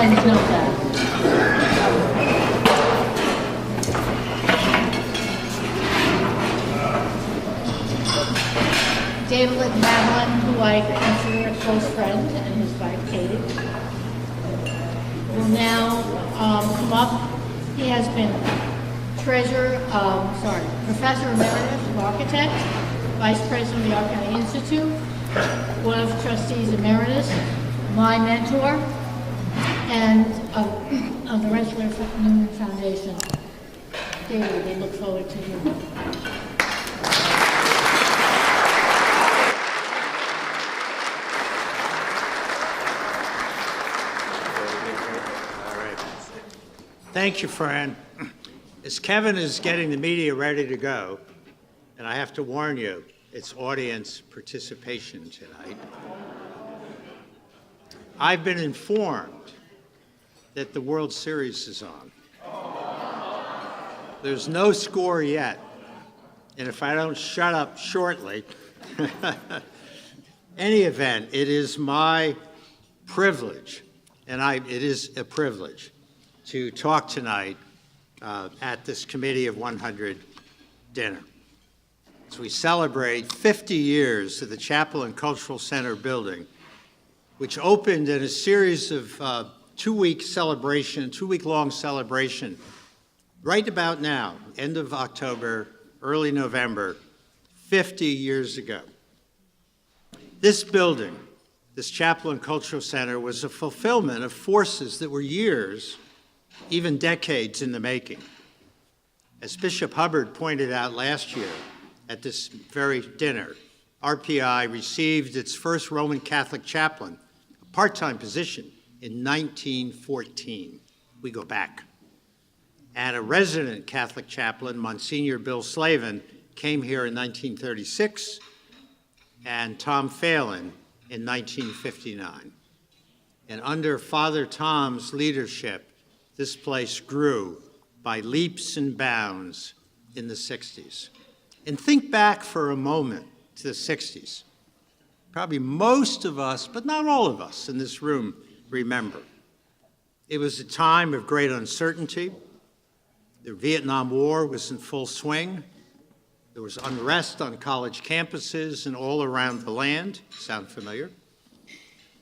friends know that. David and Haviland, who I consider a close friend, and his wife Katie, will now come up. He has been Professor Emeritus of Architect, Vice President of the Architect Institute, Board of Trustees Emeritus, my mentor, and of the Rensselaer Newman Foundation. David, they look forward to you. Thank you, Fran. As Kevin is getting the media ready to go, and I have to warn you, it's audience participation tonight, I've been informed that the World Series is on. There's no score yet, and if I don't shut up shortly, any event, it is my privilege, and it is a privilege, to talk tonight at this Committee of 100 dinner. As we celebrate 50 years of the Chapel and Cultural Center building, which opened in a series of two-week-long celebration, right about now, end of October, early November, 50 years ago. This building, this Chapel and Cultural Center, was a fulfillment of forces that were years, even decades in the making. As Bishop Hubbard pointed out last year at this very dinner, RPI received its first Roman Catholic chaplain, a part-time position, in 1914. We go back. And a resident Catholic chaplain, Monsignor Bill Slavin, came here in 1936, and Tom Phelan in 1959. And under Father Tom's leadership, this place grew by leaps and bounds in the 60s. And think back for a moment to the 60s. Probably most of us, but not all of us in this room, remember. It was a time of great uncertainty. The Vietnam War was in full swing. There was unrest on college campuses and all around the land. Sound familiar?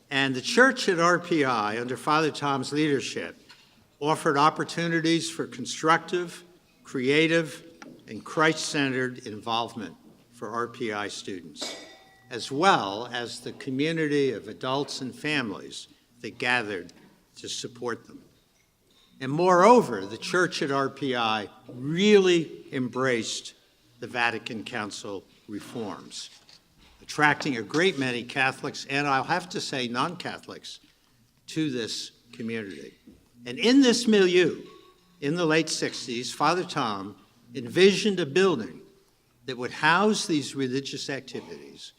And the church at RPI, under Father Tom's leadership, offered opportunities for constructive, creative, and Christ-centered involvement for RPI students, as well as the community of adults and families that gathered to support them. And moreover, the church at RPI really embraced the Vatican Council reforms, attracting a great many Catholics, and I'll have to say non-Catholics, to this community. And in this milieu, in the late 60s, Father Tom envisioned a building that would house these religious activities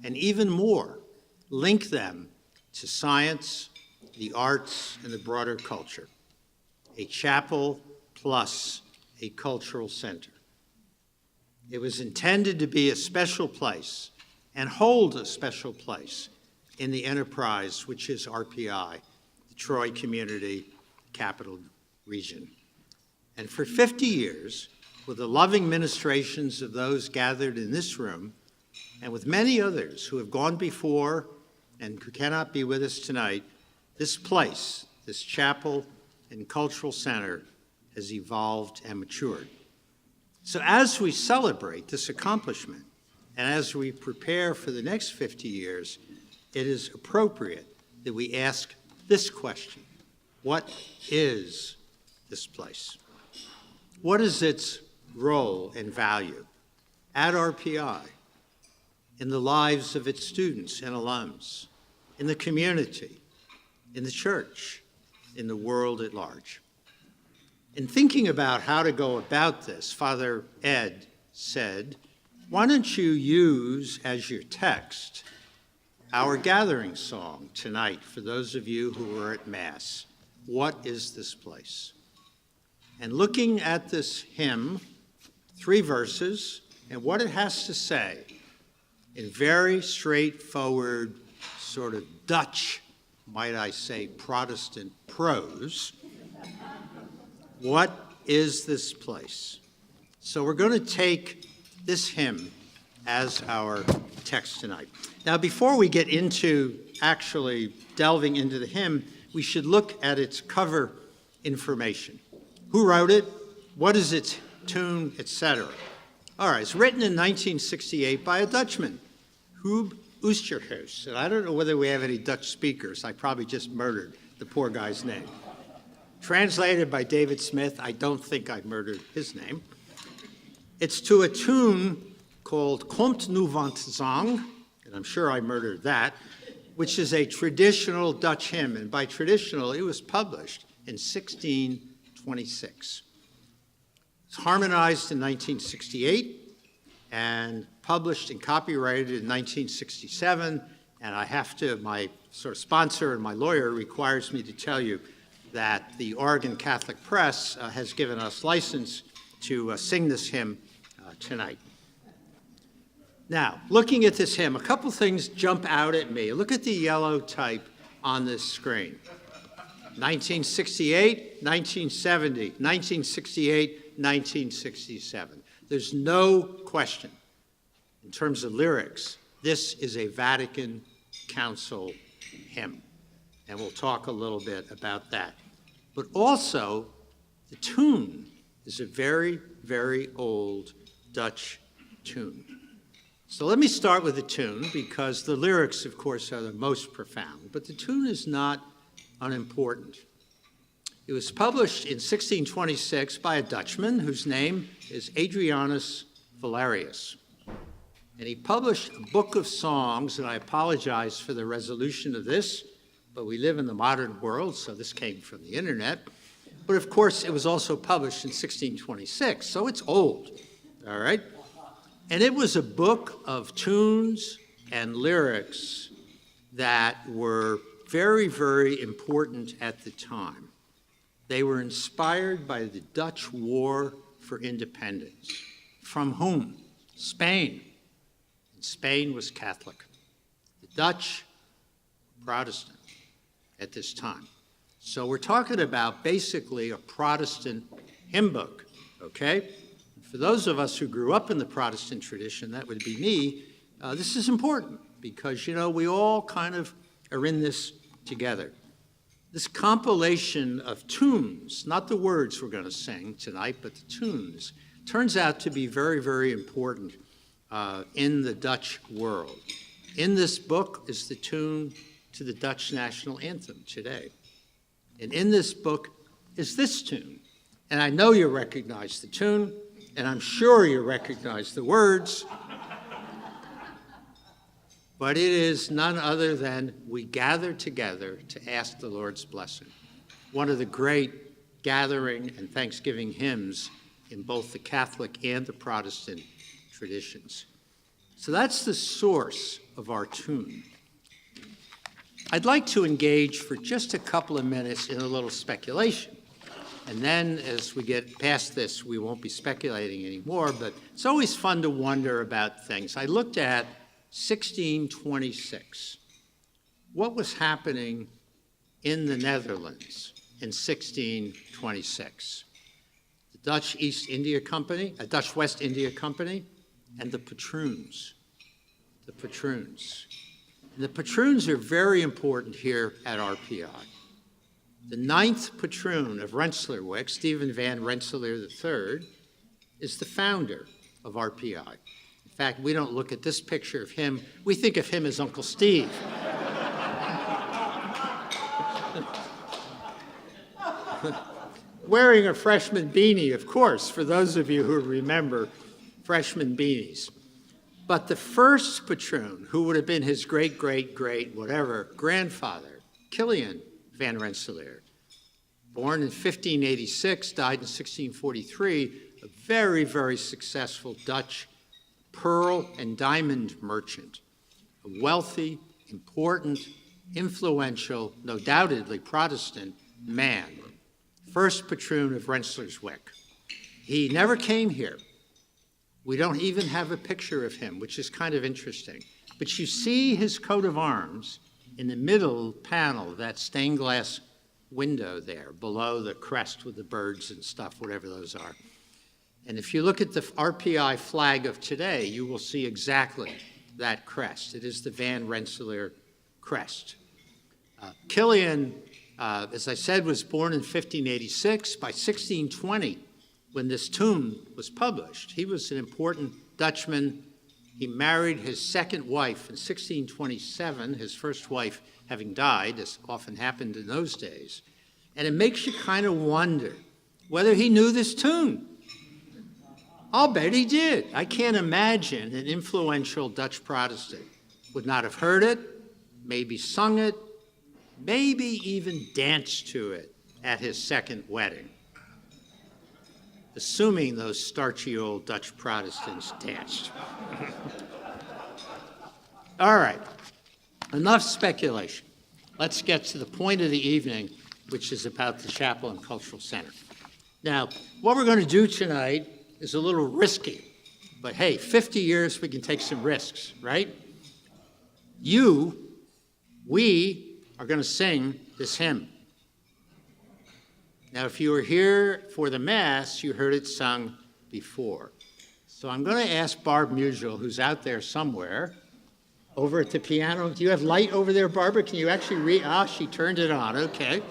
and even more, link them to science, the arts, and the broader culture. A chapel plus a cultural center. It was intended to be a special place and hold a special place in the enterprise, which is RPI, the Troy Community Capital Region. And for 50 years, with the loving ministrations of those gathered in this room, and with many others who have gone before and who cannot be with us tonight, this place, this chapel and cultural center, has evolved and matured. So as we celebrate this accomplishment, and as we prepare for the next 50 years, it is appropriate that we ask this question: what is this place? What is its role and value at RPI, in the lives of its students and alums, in the community, in the church, in the world at large? In thinking about how to go about this, Father Ed said, why don't you use as your text our gathering song tonight for those of you who are at Mass? What is this place? And looking at this hymn, 3 verses, and what it has to say in very straightforward, sort of Dutch might I say, Protestant prose. What is this place? So we're going to take this hymn as our text tonight. Now, before we get into actually delving into the hymn, we should look at its cover information. Who wrote it? What is its tune, etc.? All right, it's written in 1968 by a Dutchman, Huub Oosterhuis. And I don't know whether we have any Dutch speakers. I probably just murdered the poor guy's name. Translated by David Smith. I don't think I murdered his name. It's to a tune called Komt nu van Zang, and I'm sure I murdered that, which is a traditional Dutch hymn. And by traditional, it was published in 1626. It's harmonized in 1968 and published and copyrighted in 1967. And I have to, my sort of sponsor and my lawyer requires me to tell you that the Oregon Catholic Press has given us license to sing this hymn tonight. Now, looking at this hymn, a couple things jump out at me. Look at the yellow type on this screen. 1968, 1970, 1968, 1967. There's no question, in terms of lyrics, this is a Vatican Council hymn. And we'll talk a little bit about that. But also, the tune is a very, very old Dutch tune. So let me start with the tune, because the lyrics, of course, are the most profound. But the tune is not unimportant. It was published in 1626 by a Dutchman whose name is Adrianus Valerius. And he published a book of songs, and I apologize for the resolution of this, but we live in the modern world, so this came from the internet. But of course, it was also published in 1626, so it's old, all right? And it was a book of tunes and lyrics that were very, very important at the time. They were inspired by the Dutch War for Independence. From whom? Spain. And Spain was Catholic. The Dutch, Protestant at this time. So we're talking about basically a Protestant hymn book, okay? For those of us who grew up in the Protestant tradition, that would be me, this is important because, you know, we all kind of are in this together. This compilation of tunes, not the words we're going to sing tonight, but the tunes, turns out to be very, very important in the Dutch world. In this book is the tune to the Dutch national anthem today. And in this book is this tune. And I know you recognize the tune, and I'm sure you recognize the words, but it is none other than "We Gather Together to Ask the Lord's Blessing," one of the great gathering and Thanksgiving hymns in both the Catholic and the Protestant traditions. So that's the source of our tune. I'd like to engage for just a couple of minutes in a little speculation. And then as we get past this, we won't be speculating anymore, but it's always fun to wonder about things. I looked at 1626. What was happening in the Netherlands in 1626? The Dutch East India Company, Dutch West India Company, and the patroons. The patroons. And the patroons are very important here at RPI. The 9th patroon of Rensselaer, Stephen van Rensselaer III, is the founder of RPI. In fact, we don't look at this picture of him. We think of him as Uncle Steve. Wearing a freshman beanie, of course, for those of you who remember freshman beanies. But the first patroon, who would have been his great-great-great whatever grandfather, Kilian van Rensselaer, born in 1586, died in 1643, a very, very successful Dutch pearl and diamond merchant, a wealthy, important, influential, no doubtedly Protestant man, first patroon of Rensselaerswyck. He never came here. We don't even have a picture of him, which is kind of interesting. But you see his coat of arms in the middle panel, that stained glass window there, below the crest with the birds and stuff, whatever those are. And if you look at the RPI flag of today, you will see exactly that crest. It is the Van Rensselaer crest. Kilian, as I said, was born in 1586. By 1620, when this tune was published, he was an important Dutchman. He married his second wife in 1627, his first wife having died, as often happened in those days. And it makes you kind of wonder whether he knew this tune. I'll bet he did. I can't imagine an influential Dutch Protestant would not have heard it, maybe sung it, maybe even danced to it at his second wedding. Assuming those starchy old Dutch Protestants danced. All right, enough speculation. Let's get to the point of the evening, which is about the Chapel and Cultural Center. Now, what we're going to do tonight is a little risky, but hey, 50 years, we can take some risks, right? We are going to sing this hymn. Now, if you were here for the Mass, you heard it sung before. So I'm going to ask Barb Musial, who's out there somewhere, over at the piano. Do you have light over there, Barbara? Can you actually read? She turned it on, okay.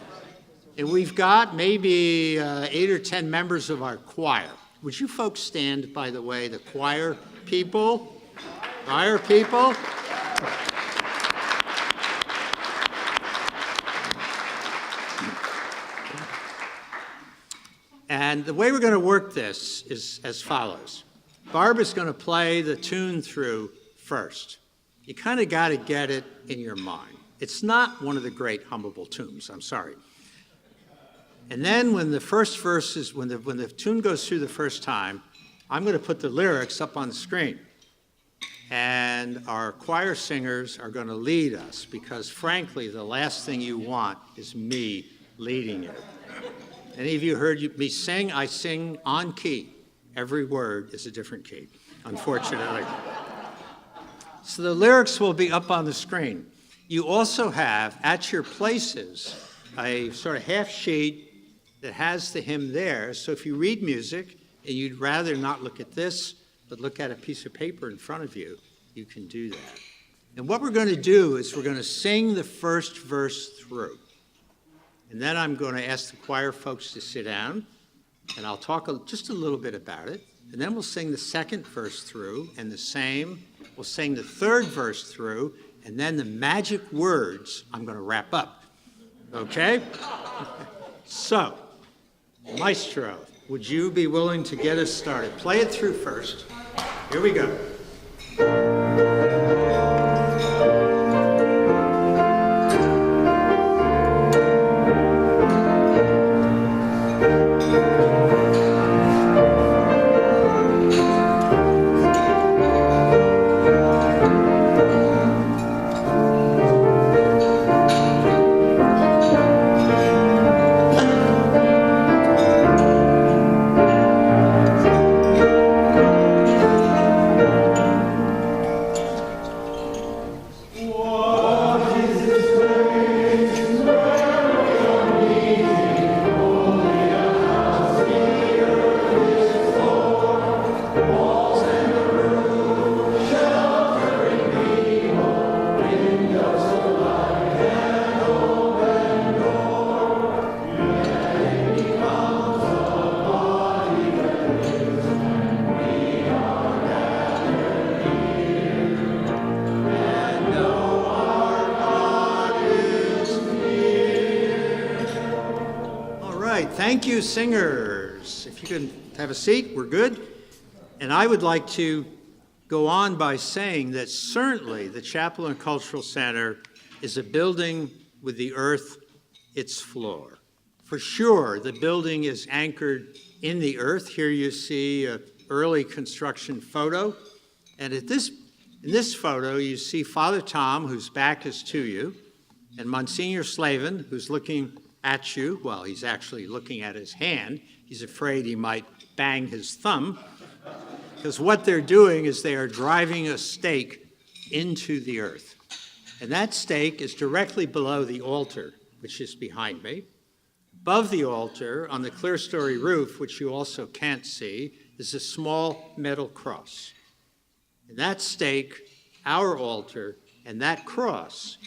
And we've got maybe 8 or 10 members of our choir. Would you folks stand, by the way, the choir people? Choir people? And the way we're going to work this is as follows. Barbara's going to play the tune through first. You kind of got to get it in your mind. It's not one of the great hummable tunes, I'm sorry. And then when the first verse is, when the tune goes through the first time, I'm going to put the lyrics up on the screen. And our choir singers are going to lead us because, frankly, the last thing you want is me leading you. Any of you heard me sing? I sing on key. Every word is a different key, unfortunately. So the lyrics will be up on the screen. You also have, at your places, a sort of half sheet that has the hymn there. So if you read music and you'd rather not look at this, but look at a piece of paper in front of you, you can do that. And what we're going to do is we're going to sing the first verse through. And then I'm going to ask the choir folks to sit down, and I'll talk just a little bit about it. And then we'll sing the second verse through, and the same. We'll sing the third verse through, and then the magic words I'm going to wrap up. Okay? So, Maestro, would you be willing to get us started? Play it through first. Here we go. Thank you, singers. If you can have a seat, we're good. And I would like to go on by saying that certainly the Chapel and Cultural Center is a building with the earth its floor. For sure, the building is anchored in the earth. Here you see an early construction photo. And in this photo, you see Father Tom, whose back is to you, and Monsignor Slavin, who's looking at you. Well, he's actually looking at his hand. He's afraid he might bang his thumb, because what they're doing is they are driving a stake into the earth. And that stake is directly below the altar, which is behind me. Above the altar, on the clerestory roof, which you also can't see, is a small metal cross. And that stake, our altar, and that cross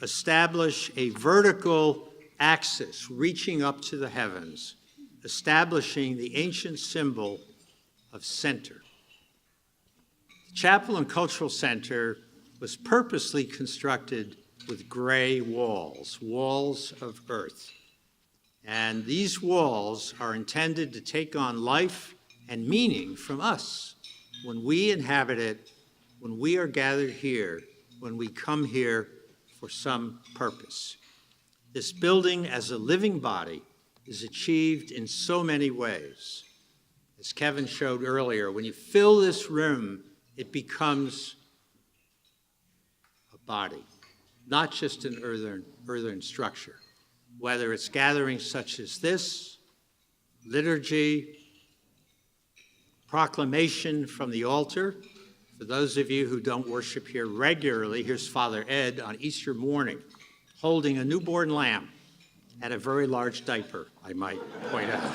establish a vertical axis reaching up to the heavens, establishing the ancient symbol of center. The Chapel and Cultural Center was purposely constructed with gray walls, walls of earth. And these walls are intended to take on life and meaning from us when we inhabit it, when we are gathered here, when we come here for some purpose. This building as a living body is achieved in so many ways. As Kevin showed earlier, when you fill this room, it becomes a body, not just an earthen structure. Whether it's gatherings such as this, liturgy, proclamation from the altar. For those of you who don't worship here regularly, here's Father Ed on Easter morning, holding a newborn lamb and a very large diaper, I might point out.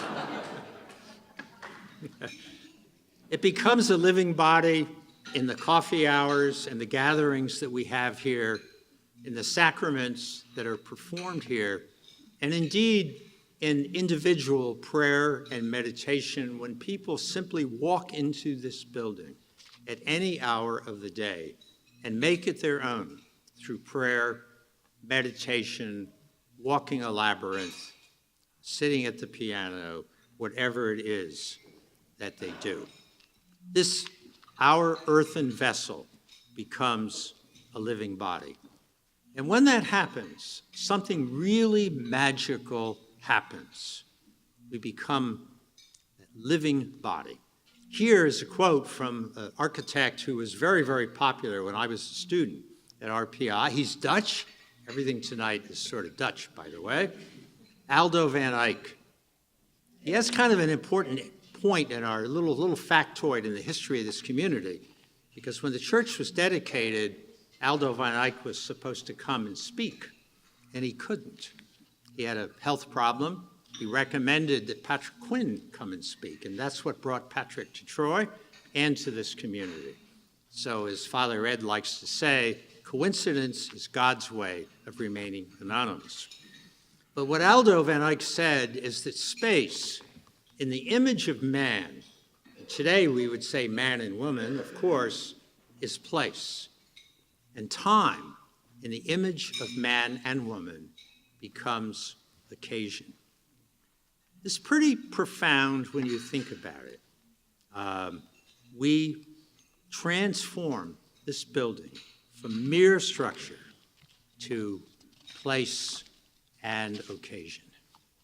It becomes a living body in the coffee hours and the gatherings that we have here, in the sacraments that are performed here, and indeed in individual prayer and meditation when people simply walk into this building at any hour of the day and make it their own through prayer, meditation, walking a labyrinth, sitting at the piano, whatever it is that they do. This, our earthen vessel, becomes a living body. And when that happens, something really magical happens. We become a living body. Here is a quote from an architect who was very, very popular when I was a student at RPI. He's Dutch. Everything tonight is sort of Dutch, by the way. Aldo van Eyck. He has kind of an important point in our little factoid in the history of this community, because when the church was dedicated, Aldo van Eyck was supposed to come and speak, and he couldn't. He had a health problem. He recommended that Patrick Quinn come and speak, and that's what brought Patrick to Troy and to this community. So as Father Ed likes to say, coincidence is God's way of remaining anonymous. But what Aldo van Eyck said is that space, in the image of man, and today we would say man and woman, of course, is place. And time, in the image of man and woman, becomes occasion. It's pretty profound when you think about it. We transform this building from mere structure to place and occasion.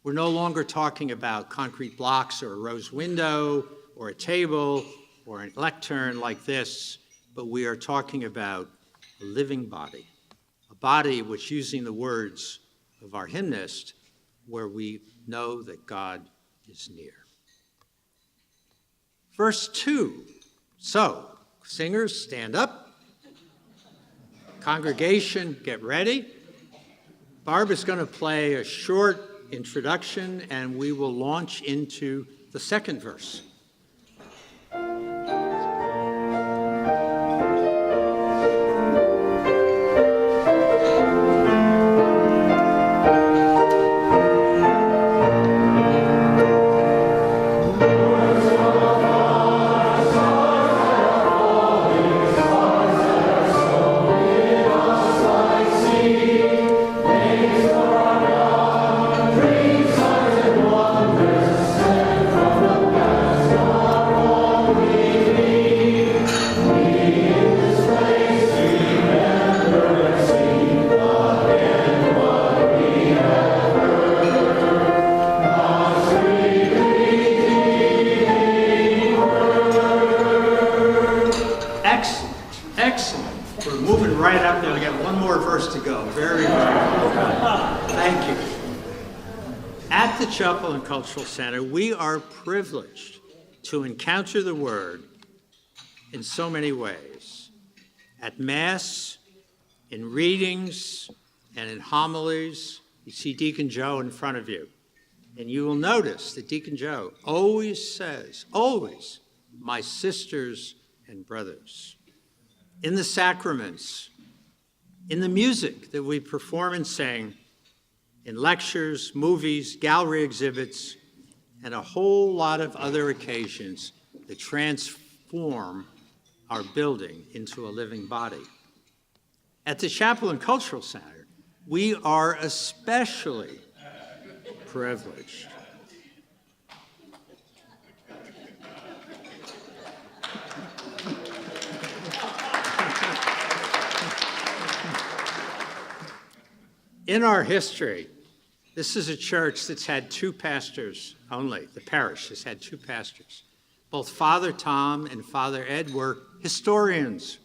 We're no longer talking about concrete blocks or a rose window or a table or a lectern like this, but we are talking about a living body, a body which, using the words of our hymnist, where we know that God is near. Verse 2. So, singers, stand up. Congregation, get ready. Barb is going to play a short introduction, and we will launch into the second verse. At the Chapel and Cultural Center, we are privileged to encounter the Word in so many ways. At Mass, in readings and in homilies. You see Deacon Joe in front of you. And you will notice that Deacon Joe always says, always, my sisters and brothers. In the sacraments, in the music that we perform and sing, in lectures, movies, gallery exhibits, and a whole lot of other occasions that transform our building into a living body. At the Chapel and Cultural Center, we are especially privileged. In our history, this is a church that's had two pastors only. The parish has had two pastors. Both Father Tom and Father Ed were historians.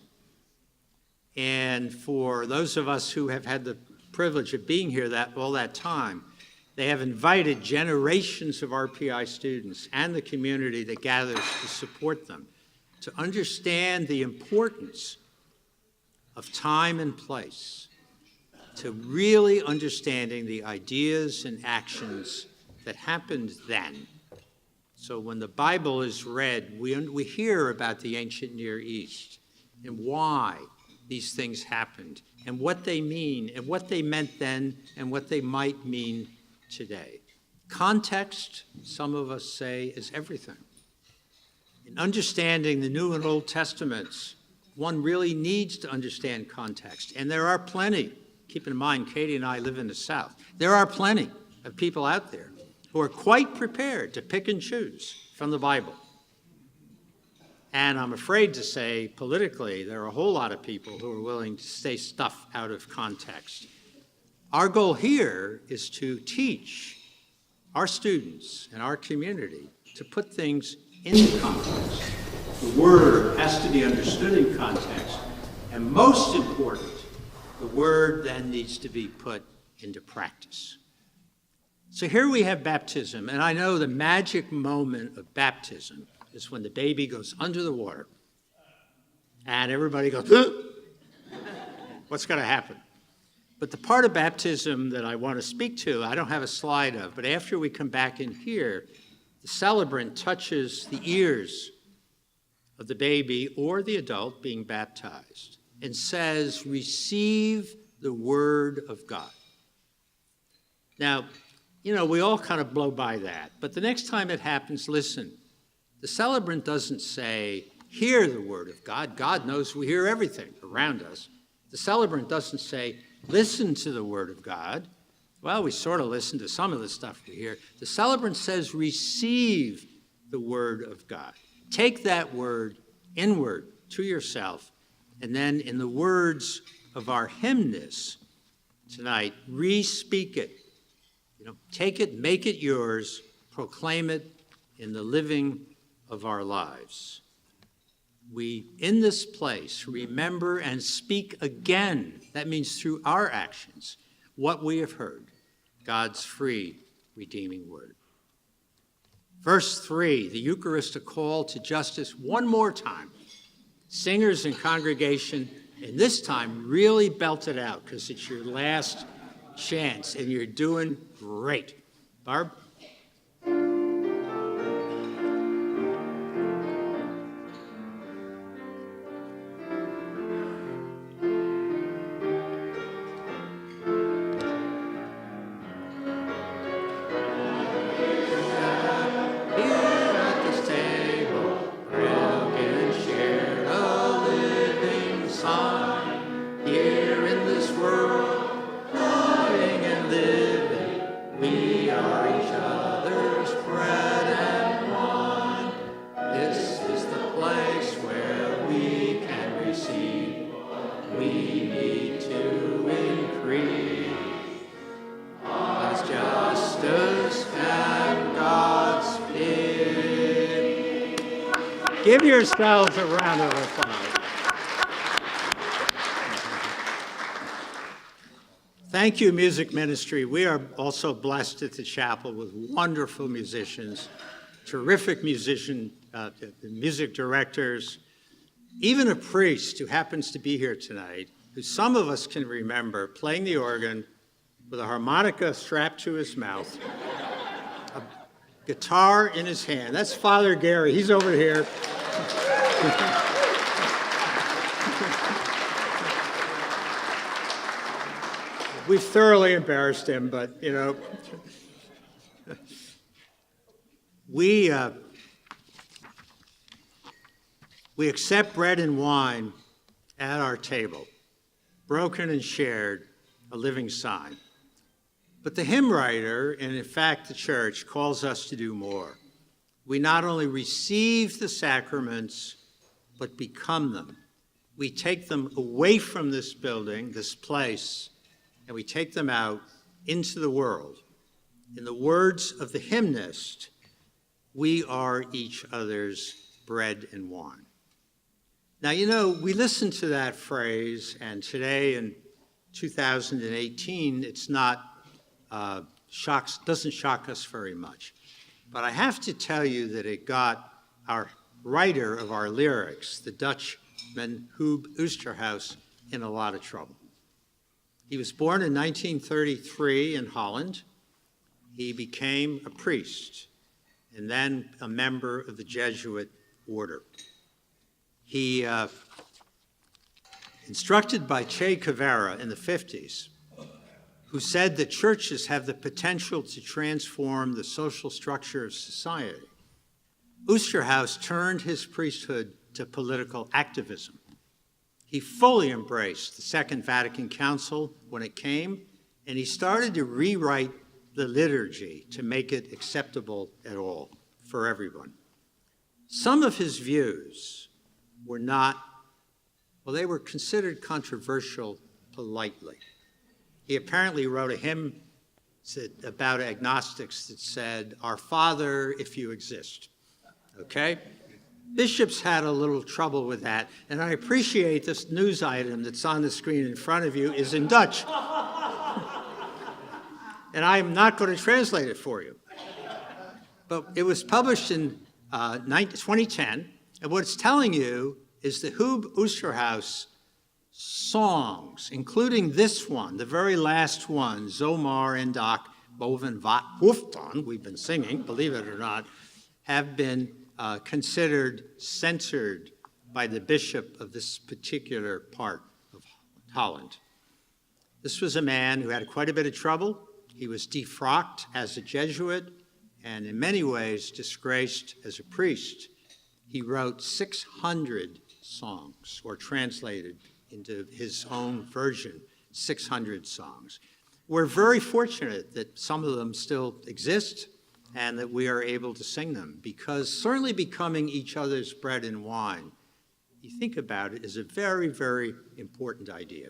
And for those of us who have had the privilege of being here all that time, they have invited generations of RPI students and the community that gathers to support them to understand the importance of time and place, to really understanding the ideas and actions that happened then. So when the Bible is read, we hear about the ancient Near East and why these things happened and what they mean and what they meant then and what they might mean today. Context, some of us say, is everything. In understanding the New and Old Testaments, one really needs to understand context, and there are plenty. Keep in mind, Katie and I live in the South. There are plenty of people out there who are quite prepared to pick and choose from the Bible. And I'm afraid to say, politically, there are a whole lot of people who are willing to say stuff out of context. Our goal here is to teach our students and our community to put things into context. The word has to be understood in context, and most important, the word then needs to be put into practice. So here we have baptism, and I know the magic moment of baptism is when the baby goes under the water, and everybody goes, what's going to happen? But the part of baptism that I want to speak to, I don't have a slide of, but after we come back in here, the celebrant touches the ears of the baby or the adult being baptized and says, receive the word of God. Now, we all kind of blow by that, but the next time it happens, listen. The celebrant doesn't say, hear the word of God. God knows we hear everything around us. The celebrant doesn't say, listen to the word of God. Well, we sort of listen to some of the stuff we hear. The celebrant says, receive the word of God. Take that word inward to yourself, and then in the words of our hymnist tonight, re-speak it. Take it, make it yours, proclaim it in the living of our lives. We, in this place, remember and speak again, that means through our actions, what we have heard, God's free, redeeming word. Verse 3, the Eucharistic call to justice one more time. Singers and congregation, and this time really belt it out because it's your last chance and you're doing great. Barb? Give yourselves a round of applause. Thank you, music ministry. We are also blessed at the chapel with wonderful musicians, terrific music directors, even a priest who happens to be here tonight, who some of us can remember playing the organ with a harmonica strapped to his mouth, a guitar in his hand. That's Father Gary. He's over here. We've thoroughly embarrassed him, but, you know, we accept bread and wine at our table, broken and shared, a living sign. But the hymn writer, and in fact the church, calls us to do more. We not only receive the sacraments, but become them. We take them away from this building, this place, and we take them out into the world. In the words of the hymnist, we are each other's bread and wine. Now, you know, we listen to that phrase, and today in 2018, it's not doesn't shock us very much. But I have to tell you that it got our writer of our lyrics, the Dutchman Hub Oosterhuis, in a lot of trouble. He was born in 1933 in Holland. He became a priest and then a member of the Jesuit order. He, instructed by Che Guevara in the 50s, who said that churches have the potential to transform the social structure of society, Oosterhuis turned his priesthood to political activism. He fully embraced the Second Vatican Council when it came, and he started to rewrite the liturgy to make it acceptable at all for everyone. Some of his views were not, well, they were considered controversial politely. He apparently wrote a hymn about agnostics that said, "Our Father, if you exist." Okay? Bishops had a little trouble with that, and I appreciate this news item that's on the screen in front of you is in Dutch. And I am not going to translate it for you. But it was published in 2010, and what it's telling you is the Hub Oosterhuis songs, including this one, the very last one, Zomaar en Dak boven wat hoeft dan, we've been singing, believe it or not, have been considered censored by the bishop of this particular part of Holland. This was a man who had quite a bit of trouble. He was defrocked as a Jesuit and in many ways disgraced as a priest. He wrote 600 songs, or translated into his own version, 600 songs. We're very fortunate that some of them still exist and that we are able to sing them, because certainly becoming each other's bread and wine, you think about it, is a very, very important idea.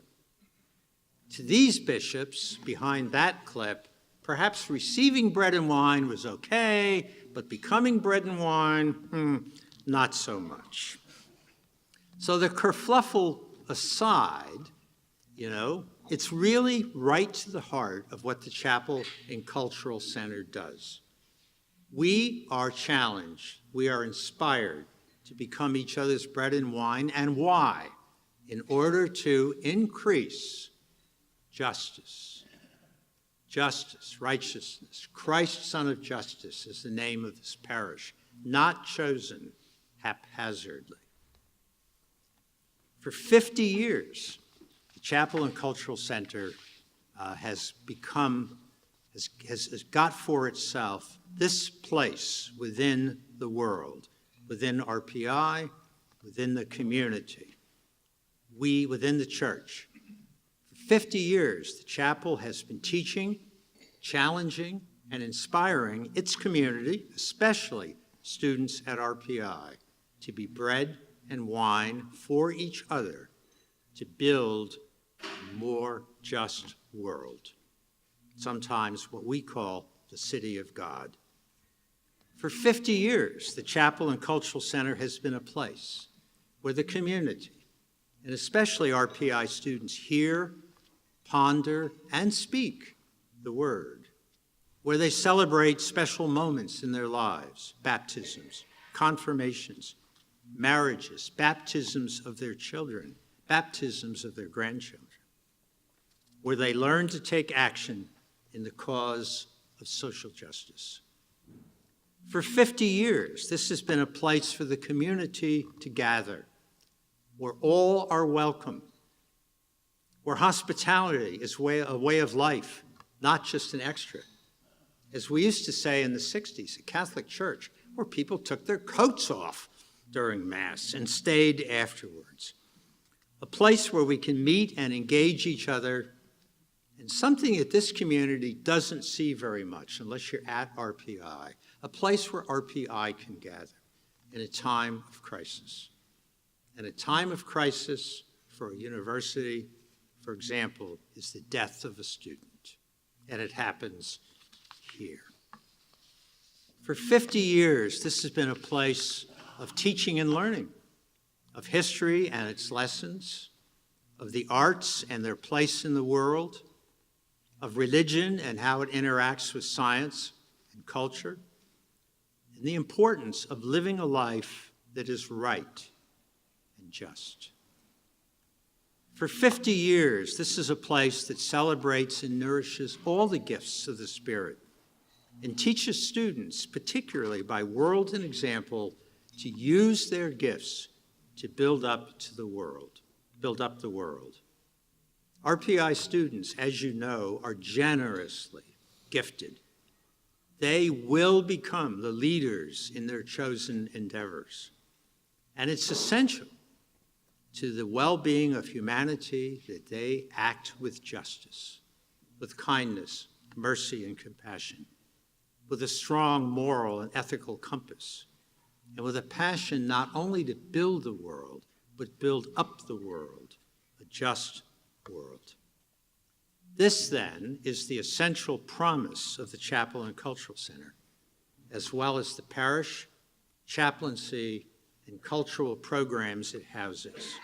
To these bishops behind that clip, perhaps receiving bread and wine was okay, but becoming bread and wine, not so much. So the kerfluffle aside, you know, it's really right to the heart of what the Chapel and Cultural Center does. We are challenged, we are inspired to become each other's bread and wine. And why? In order to increase justice. Justice, righteousness. Christ, Son of Justice, is the name of this parish, not chosen haphazardly. For 50 years, the Chapel and Cultural Center has got for itself this place within the world, within RPI, within the community, within the church. For 50 years, the chapel has been teaching, challenging, and inspiring its community, especially students at RPI, to be bread and wine for each other to build a more just world, sometimes what we call the city of God. For 50 years, the Chapel and Cultural Center has been a place where the community, and especially RPI students, hear, ponder, and speak the word, where they celebrate special moments in their lives, baptisms, confirmations, marriages, baptisms of their children, baptisms of their grandchildren, where they learn to take action in the cause of social justice. For 50 years, this has been a place for the community to gather, where all are welcome, where hospitality is a way of life, not just an extra. As we used to say in the 60s, a Catholic church where people took their coats off during Mass and stayed afterwards. A place where we can meet and engage each other, and something that this community doesn't see very much unless you're at RPI, a place where RPI can gather in a time of crisis. And a time of crisis for a university, for example, is the death of a student, and it happens here. For 50 years, this has been a place of teaching and learning, of history and its lessons, of the arts and their place in the world, of religion and how it interacts with science and culture, and the importance of living a life that is right and just. For 50 years, this is a place that celebrates and nourishes all the gifts of the Spirit and teaches students, particularly by word and example, to use their gifts to build up the world. RPI students, as you know, are generously gifted. They will become the leaders in their chosen endeavors. And it's essential to the well-being of humanity that they act with justice, with kindness, mercy, and compassion, with a strong moral and ethical compass, and with a passion not only to build the world, but build up the world, a just world. This, then, is the essential promise of the Chapel and Cultural Center, as well as the parish, chaplaincy, and cultural programs it houses.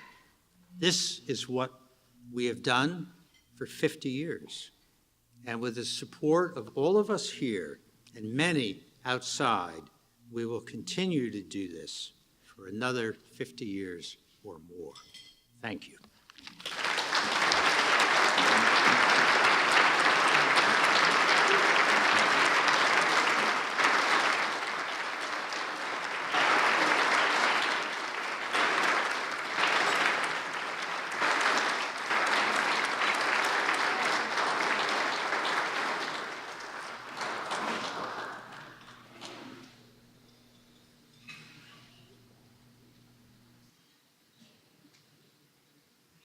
This is what we have done for 50 years. And with the support of all of us here and many outside, we will continue to do this for another 50 years or more. Thank you.